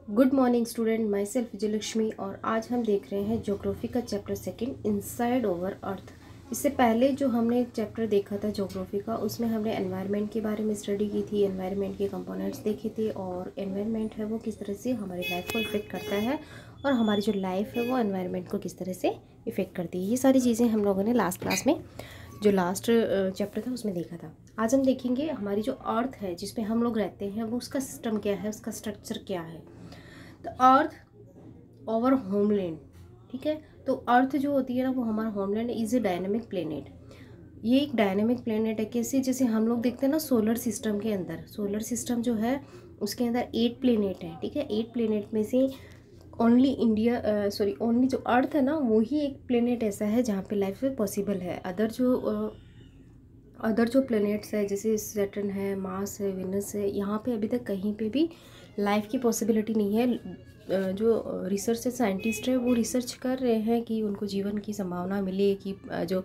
Good morning student, my self Vijayalakshmi. और आज हम देख रहे हैं ज्योग्राफी का chapter second, inside over earth. इससे पहले जो हमने चैप्टर देखा था ज्योग्राफी का, उसमें हमने एनवायरनमेंट के बारे में स्टडी की थी, एनवायरनमेंट के कंपोनेंट्स देखे थे और एनवायरनमेंट है वो किस तरह से हमारी लाइफ को इफ़ेक्ट करता है और हमारी जो लाइफ है वो एनवायरनमेंट को किस तरह से इफ़ेक्ट करती है। ये सारी चीज़ें हम लोगों ने लास्ट क्लास में, जो लास्ट चैप्टर था उसमें देखा था। आज हम देखेंगे हमारी जो अर्थ है जिसमें हम लोग रहते हैं वो उसका सिस्टम क्या है, उसका स्ट्रक्चर क्या है। तो अर्थ ओवर होमलैंड, ठीक है। तो अर्थ जो होती है ना वो हमारा homeland is a dynamic planet. ये एक डायनेमिक प्लेनेट है। कैसे? जैसे हम लोग देखते हैं ना सोलर सिस्टम के अंदर, सोलर सिस्टम जो है उसके अंदर 8 प्लेनेट हैं, ठीक है। 8 प्लेनेट में से ओनली ओनली जो अर्थ है ना वो ही एक प्लेनेट ऐसा है जहाँ पे लाइफ पॉसिबल है। अदर जो प्लैनेट्स है जैसे सैटर्न है, मार्स है, विनस है, यहाँ पे अभी तक कहीं पे भी लाइफ की पॉसिबिलिटी नहीं है। जो रिसर्च साइंटिस्ट है वो रिसर्च कर रहे हैं कि उनको जीवन की संभावना मिले कि जो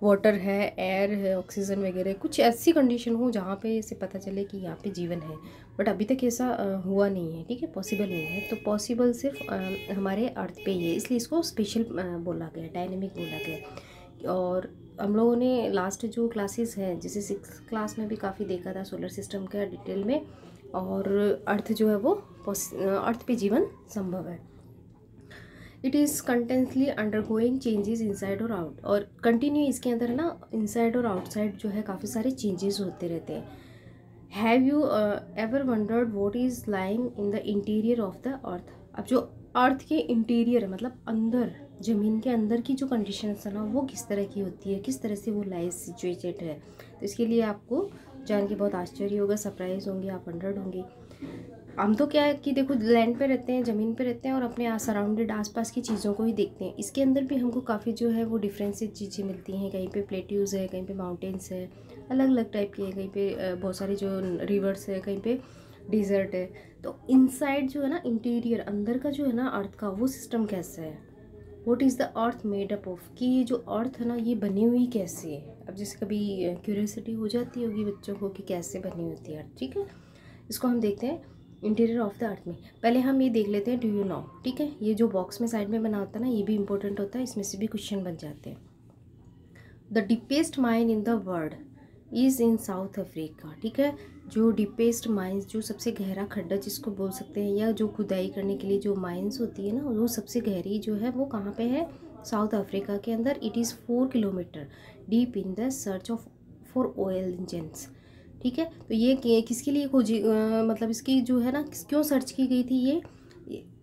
वाटर है, एयर है, ऑक्सीजन वगैरह कुछ ऐसी कंडीशन हो जहाँ पे इसे पता चले कि यहाँ पे जीवन है। बट अभी तक ऐसा हुआ नहीं है, ठीक है, पॉसिबल नहीं है। तो पॉसिबल सिर्फ हमारे अर्थ पे ही है, इसलिए इसको स्पेशल बोला गया, डायनेमिक बोला गया। और हम लोगों ने लास्ट जो क्लासेस हैं जैसे 6th क्लास में भी काफ़ी देखा था सोलर सिस्टम का डिटेल में, और अर्थ जो है वो अर्थ पे जीवन संभव है। It is constantly undergoing changes inside और आउट, और कंटिन्यू इसके अंदर ना इनसाइड और आउटसाइड जो है काफ़ी सारे चेंजेस होते रहते हैं। Have you ever wondered what is lying in the interior of the अर्थ। अब जो अर्थ के इंटीरियर मतलब अंदर, ज़मीन के अंदर की जो कंडीशंस है ना वो किस तरह की होती है, किस तरह से वो लाइफ सिचुएटेड है। तो इसके लिए आपको जान के बहुत आश्चर्य होगा, सरप्राइज होंगे, आप वंडर्ड होंगे। हम तो क्या है कि देखो लैंड पे रहते हैं, ज़मीन पे रहते हैं और अपने सराउंडेड आसपास की चीज़ों को ही देखते हैं। इसके अंदर भी हमको काफ़ी जो है वो डिफरेंसेस चीज़ें मिलती हैं। कहीं पे प्लेट्यूज़ है, कहीं पे माउंटेन्स है, अलग अलग टाइप की है। कहीं पे बहुत सारी जो रिवर्स है, कहीं पे डिज़र्ट है। तो इनसाइड जो है ना इंटीरियर, अंदर का जो है ना अर्थ का वो सिस्टम कैसा है, what is the earth made up of, कि ये जो अर्थ है ना ये बनी हुई कैसे है। अब जैसे कभी क्यूरियोसिटी हो जाती होगी बच्चों को कि कैसे बनी होती है अर्थ, ठीक है। इसको हम देखते हैं इंटीरियर ऑफ द अर्थ में। पहले हम ये देख लेते हैं डू यू नो, ठीक है। ये जो बॉक्स में साइड में बना होता है ना ये भी इंपॉर्टेंट होता है, इसमें से भी क्वेश्चन बन जाते हैं। The deepest mine in the world is in south Africa, ठीक है। जो डीपेस्ट माइंस, जो सबसे गहरा खड्डा जिसको बोल सकते हैं, या जो खुदाई करने के लिए जो माइंस होती है ना वो सबसे गहरी जो है वो कहाँ पे है, साउथ अफ्रीका के अंदर। It is 4 kilometre deep in the search of for oil engines, ठीक है। तो ये किसके लिए खोजी, मतलब इसकी जो है ना क्यों सर्च की गई थी ये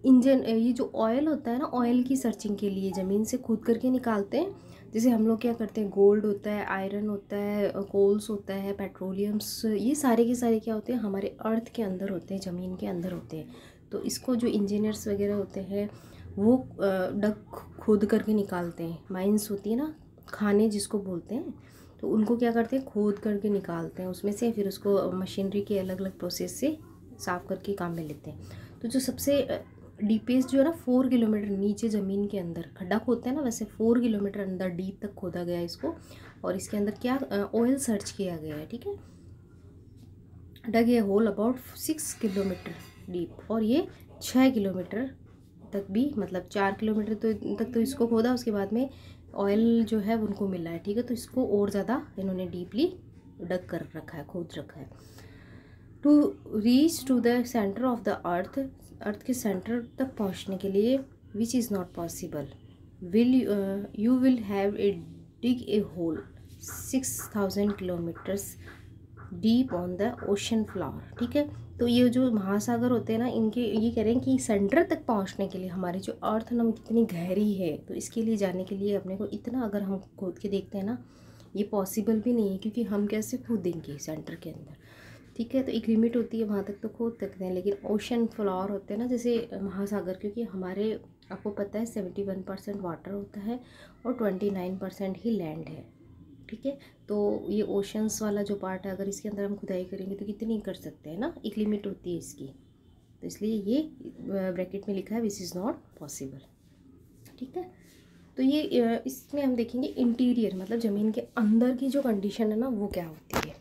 इंजन, ये जो ऑयल होता है ना ऑयल की सर्चिंग के लिए ज़मीन से खोद करके निकालते हैं। जैसे हम लोग क्या करते हैं, गोल्ड होता है, आयरन होता है, कोल्स होता है, पेट्रोलियम्स, ये सारे के सारे क्या होते हैं हमारे अर्थ के अंदर होते हैं, ज़मीन के अंदर होते हैं। तो इसको जो इंजीनियर्स वगैरह होते हैं वो खोद करके निकालते हैं। माइंस होती है ना, खाने जिसको बोलते हैं, तो उनको क्या करते हैं खोद करके निकालते हैं उसमें से, फिर उसको मशीनरी के अलग अलग प्रोसेस से साफ़ करके काम में लेते हैं। तो जो सबसे डीपेस्ट जो है ना 4 किलोमीटर नीचे ज़मीन के अंदर खड्डा खोदते हैं ना, वैसे 4 किलोमीटर अंदर डीप तक खोदा गया है इसको, और इसके अंदर क्या ऑयल सर्च किया गया है, ठीक है। डग ए होल अबाउट 6 किलोमीटर डीप, और ये 6 किलोमीटर तक भी, मतलब 4 किलोमीटर तक तो इसको खोदा, उसके बाद में ऑयल जो है उनको मिला है, ठीक है। तो इसको और ज़्यादा इन्होंने डीपली डग कर रखा है, खोद रखा है। To reach to the centre of the earth, earth के सेंटर तक पहुंचने के लिए, which is not possible, you will have a dig a hole 6000 kilometres deep on the ocean floor, ठीक है। तो ये जो महासागर होते हैं ना इनके, ये कह रहे हैं कि सेंटर तक पहुंचने के लिए हमारी जो अर्थ ना वो कितनी गहरी है, तो इसके लिए जाने के लिए अपने को इतना अगर हम खोद के देखते हैं ना ये पॉसिबल भी नहीं है, क्योंकि हम कैसे खोदेंगे सेंटर के अंदर, ठीक है। तो एक लिमिट होती है, वहाँ तक तो खोद सकते हैं, लेकिन ओशन फ्लोर होते हैं ना जैसे महासागर, क्योंकि हमारे आपको पता है 71% वाटर होता है और 29% ही लैंड है, ठीक है। तो ये ओशंस वाला जो पार्ट है अगर इसके अंदर हम खुदाई करेंगे तो कितनी कर सकते हैं ना, एक लिमिट होती है इसकी। तो इसलिए ये ब्रैकेट में लिखा है विच इज़ नॉट पॉसिबल, ठीक है। तो ये इसमें हम देखेंगे इंटीरियर, मतलब ज़मीन के अंदर की जो कंडीशन है ना वो क्या होती है।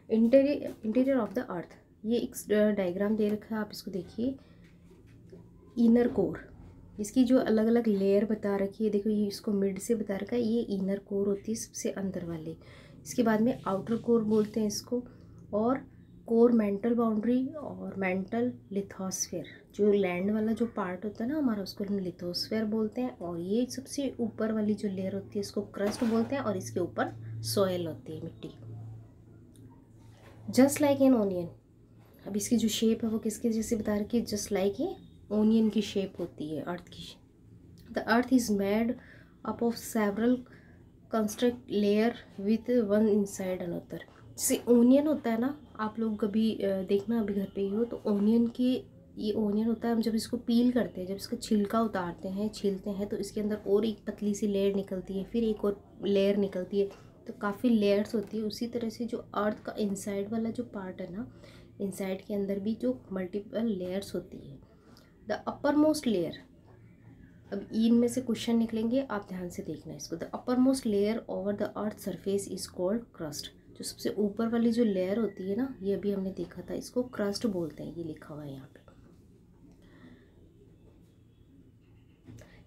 इंटीरियर ऑफ द अर्थ, ये एक डायग्राम दे रखा है, आप इसको देखिए। इनर कोर, इसकी जो अलग अलग लेयर बता रखी है, देखो ये इसको मिड से बता रखा है, ये इनर कोर होती है सबसे अंदर वाली। इसके बाद में आउटर कोर बोलते हैं इसको, और कोर मेंटल बाउंड्री और मेंटल लिथोस्फेयर, जो लैंड वाला जो पार्ट होता है ना हमारा, उसको हम लिथोस्फेयर बोलते हैं। और ये सबसे ऊपर वाली जो लेयर होती है इसको क्रस्ट बोलते हैं, और इसके ऊपर सॉयल होती है, मिट्टी। जस्ट लाइक एन ओनियन, अब इसकी जो शेप है वो किसके जैसे बता रखी है, जस्ट लाइक ए ओनियन की शेप होती है अर्थ की। The earth is made up of several construct layer with one inside another. जैसे ओनियन होता है ना, आप लोग कभी देखना अभी घर पे ही हो तो ओनियन की, ये ओनियन होता है, हम जब इसको पील करते हैं, जब इसका छिलका उतारते हैं, छीलते हैं, तो इसके अंदर और एक पतली सी लेयर निकलती है, फिर एक और लेयर निकलती है, तो काफ़ी लेयर्स होती है। उसी तरह से जो अर्थ का इनसाइड वाला जो पार्ट है ना, इनसाइड के अंदर भी जो मल्टीपल लेयर्स होती है। द अपर मोस्ट लेयर, अब इनमें से क्वेश्चन निकलेंगे, आप ध्यान से देखना इसको। The upper most layer over the earth surface is called crust. जो सबसे ऊपर वाली जो लेयर होती है ना, ये अभी हमने देखा था, इसको क्रस्ट बोलते हैं, ये लिखा हुआ है यहाँ पे।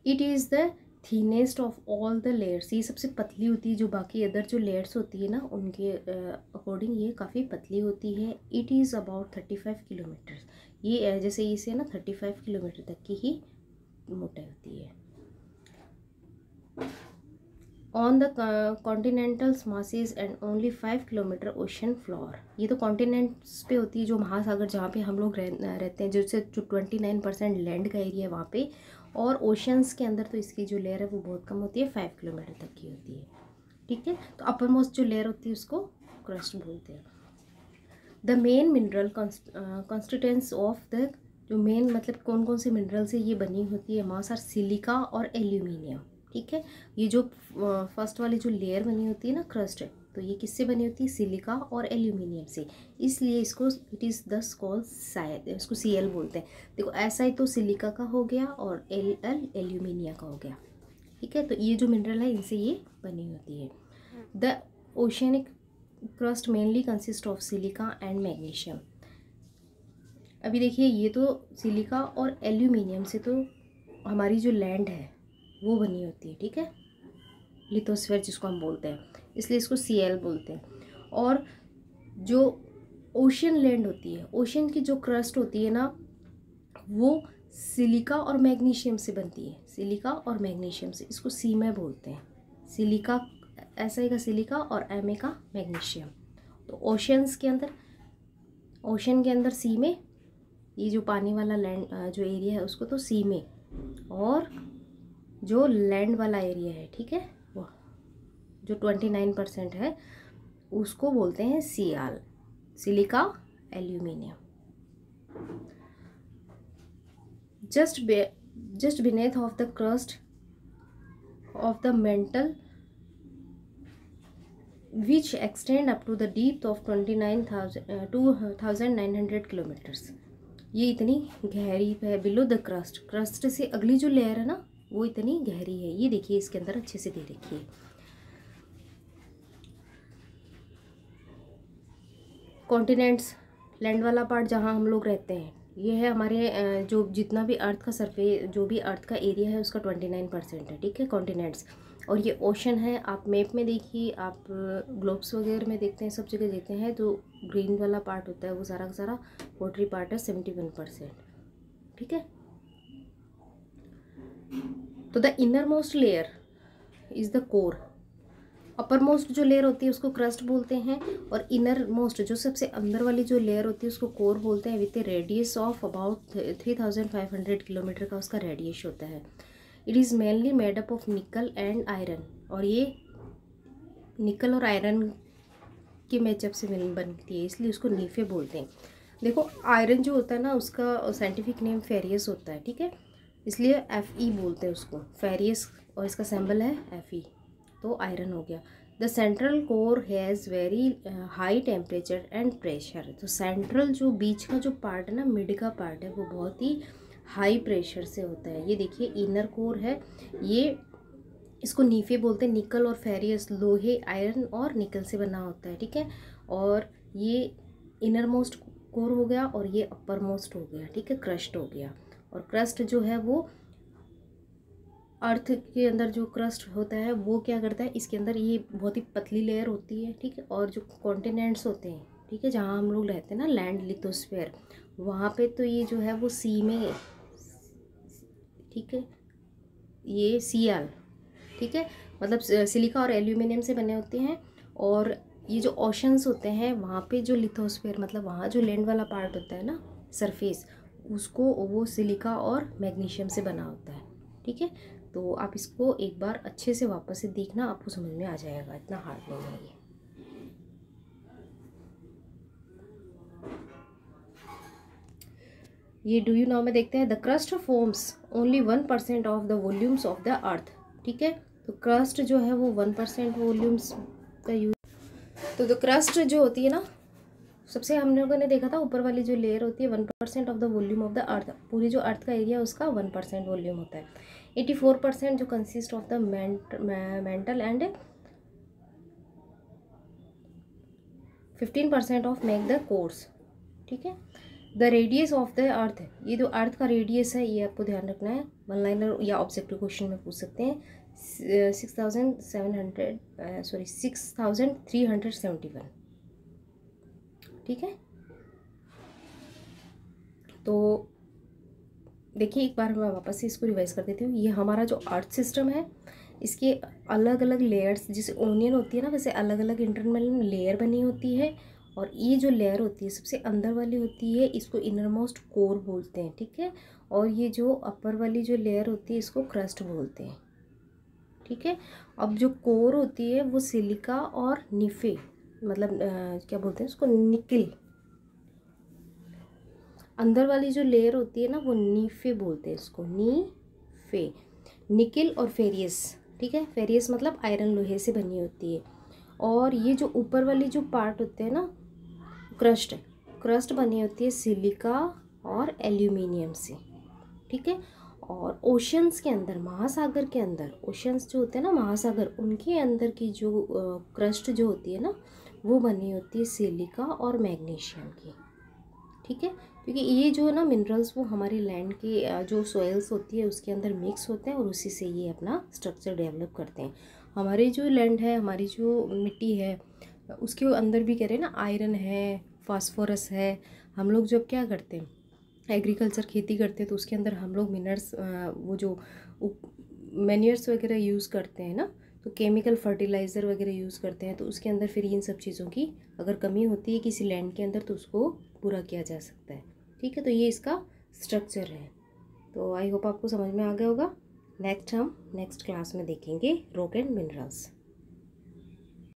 It is the thinnest of all the layers, ये सबसे पतली होती है, जो बाकी अदर जो लेयर्स होती है ना उनके अकॉर्डिंग ये काफ़ी पतली होती है। इट इज़ अबाउट 35 किलोमीटर, ये जैसे इसे ना 35 किलोमीटर तक की ही मोटाई होती है। On the continentals masses and only 5 kilometre ocean floor, ये तो कॉन्टिनेंट्स पे होती है, जो महासागर जहाँ पे हम लोग रहते हैं, जो 29% लैंड का एरिया है वहाँ पे, और ओशंस के अंदर तो इसकी जो लेयर है वो बहुत कम होती है, 5 किलोमीटर तक की होती है। ठीक है, तो अपर मोस्ट जो लेयर होती है उसको क्रस्ट बोलते हैं। The main mineral constituents of the, जो मेन मतलब कौन कौन से मिनरल से ये बनी होती है, मास आर सिलिका और एल्यूमिनियम। ठीक है, ये जो फर्स्ट वाली जो लेयर बनी होती है ना क्रस्ट, तो ये किससे बनी होती है, सिलिका और एल्यूमिनियम से, इसलिए इसको इट इज़ दस कॉल्ड शायद, इसको Cl बोलते हैं। देखो ऐसा तो सिलिका का हो गया और Al एल्यूमिनियम का हो गया। ठीक है, तो ये जो मिनरल है इनसे ये बनी होती है। The oceanic crust mainly consist of silica and magnesium. अभी देखिए, ये तो सिलिका और एल्यूमिनियम से तो हमारी जो लैंड है वो बनी होती है। ठीक है, लिथोस्फीयर जिसको हम बोलते हैं, इसलिए इसको Cl बोलते हैं। और जो ओशियन लैंड होती है, ओशियन की जो क्रस्ट होती है ना, वो सिलिका और मैग्नीशियम से बनती है, सिलिका और मैग्नीशियम से, इसको सीमे बोलते हैं। सिलिका ऐसा का सिलिका और एम का मैग्नीशियम। तो ओशियंस के अंदर, ओशन के अंदर सी में, ये जो पानी वाला लैंड जो एरिया है उसको तो सी में, और जो लैंड वाला एरिया है, ठीक है, वो जो 29% है उसको बोलते हैं Cl, silica aluminium. just beneath of the crust of the mantle which extend up to the depth of 29,900 kilometres. ये इतनी गहरी है बिलो द क्रस्ट, क्रस्ट से अगली जो लेयर है ना वो इतनी गहरी है। ये देखिए इसके अंदर अच्छे से दे रखी है। कॉन्टिनेंट्स, लैंड वाला पार्ट जहाँ हम लोग रहते हैं, ये है हमारे जो जितना भी अर्थ का सरफेस, जो भी अर्थ का एरिया है उसका 29% है। ठीक है, कॉन्टिनेंट्स। और ये ओशन है, आप मैप में देखिए, आप ग्लोब्स वगैरह में देखते हैं, सब जगह देखते हैं, तो ग्रीन वाला पार्ट होता है वो सारा का सारा वाटरी पार्ट है, 71%। ठीक है, तो the inner most layer is the core. Upper most जो लेयर होती है उसको क्रस्ट बोलते हैं, और इनर मोस्ट जो सबसे अंदर वाली जो लेयर होती है उसको कोर बोलते हैं। With A radius of about 3500 kilometre का उसका रेडियस होता है। It is mainly made up of निकल एंड आयरन, और ये निकल और आयरन के मैचअप से बनती है, इसलिए उसको नीफे बोलते हैं। देखो आयरन जो होता है ना उसका साइंटिफिक नेम फेरियस होता है। ठीक है, इसलिए Fe बोलते हैं उसको, फेरियस, और इसका सिंबल है Fe, तो आयरन हो गया। The central core has very high temperature and pressure. तो सेंट्रल जो बीच का जो पार्ट है ना, मिड का पार्ट है, वो बहुत ही हाई प्रेशर से होता है। ये देखिए इनर कोर है, ये इसको नीफे बोलते हैं। निकल और फेरियस लोहे, आयरन और निकल से बना होता है। ठीक है, और ये इनर मोस्ट कोर हो गया और ये अपर मोस्ट हो गया। ठीक है, क्रस्ट हो गया। और क्रस्ट जो है वो अर्थ के अंदर जो क्रस्ट होता है वो क्या करता है, इसके अंदर ये बहुत ही पतली लेयर होती है, ठीक है। और जो कॉन्टिनेंट्स होते हैं, ठीक है, जहाँ हम लोग रहते हैं ना, लैंड लिथोस्फीयर, वहाँ पे तो ये जो है वो सी में, ठीक है, ये सीएल, ठीक है, मतलब सिलिका और एल्यूमिनियम से बने होते हैं। और ये जो ओशंस होते हैं वहाँ पे जो लिथोस्फीयर, मतलब वहाँ जो लैंड वाला पार्ट होता है ना, सरफेस, उसको वो सिलिका और मैग्नीशियम से बना होता है, ठीक है। तो आप इसको एक बार अच्छे से वापस से देखना, आपको समझ में आ जाएगा, इतना हार्ड नहीं है ये। डू यू नो में देखते हैं, the crust forms only 1% of the volumes of the अर्थ, ठीक है। तो क्रस्ट जो है वो 1% वॉल्यूम्स का यूज। तो द क्रस्ट जो होती है ना, सबसे हम लोगों ने देखा था ऊपर वाली जो लेयर होती है 1% of the volume of the अर्थ, पूरी जो अर्थ का एरिया उसका 1% वॉल्यूम होता है। 84% जो consist of the mental and 15% of make the course, ठीक है। द रेडियस ऑफ द अर्थ, ये जो अर्थ का रेडियस है ये आपको ध्यान रखना है, वन लाइनर या ऑब्जेक्टिव क्वेश्चन में पूछ सकते हैं। 6371, ठीक है। तो देखिए एक बार मैं वापस से इसको रिवाइज कर देती हूँ। ये हमारा जो अर्थ सिस्टम है, इसके अलग अलग लेयर्स, जैसे ओनियन होती है ना, वैसे अलग अलग इंटरनल लेयर बनी होती है। और ये जो लेयर होती है सबसे अंदर वाली होती है, इसको इनर मोस्ट कोर बोलते हैं, ठीक है। और ये जो अपर वाली जो लेयर होती है इसको क्रस्ट बोलते हैं, ठीक है। अब जो कोर होती है वो सिलिका और निफे, मतलब क्या बोलते हैं उसको, निकिल। अंदर वाली जो लेयर होती है ना वो नीफे बोलते हैं इसको, नीफे। निकिल और फेरियस, ठीक है, फेरियस मतलब आयरन, लोहे से बनी होती है। और ये जो ऊपर वाली जो पार्ट होते हैं ना, क्रस्ट, क्रस्ट बनी होती है सिलिका और एल्यूमिनियम से, ठीक है। और ओशंस के अंदर, महासागर के अंदर, ओशंस जो होते हैं ना महासागर, उनके अंदर की जो क्रस्ट जो होती है ना वो बनी होती है सिलिका और मैग्नीशियम की, ठीक है। क्योंकि ये जो ना मिनरल्स वो हमारी लैंड की जो सॉइल्स होती है उसके अंदर मिक्स होते हैं और उसी से ये अपना स्ट्रक्चर डेवलप करते हैं। हमारी जो लैंड है, हमारी जो मिट्टी है, उसके अंदर भी कह रहे हैं ना, आयरन है, फास्फोरस है। हम लोग जब क्या करते हैं, एग्रीकल्चर खेती करते हैं, तो उसके अंदर हम लोग मिनरल्स, वो जो मैन्यूर्स वगैरह यूज़ करते हैं ना, तो केमिकल फर्टिलाइज़र वगैरह यूज़ करते हैं, तो उसके अंदर फिर इन सब चीज़ों की अगर कमी होती है किसी लैंड के अंदर तो उसको पूरा किया जा सकता है, ठीक है। तो ये इसका स्ट्रक्चर है। तो आई होप आपको समझ में आ गया होगा। नेक्स्ट हम नेक्स्ट क्लास में देखेंगे रॉक एंड मिनरल्स।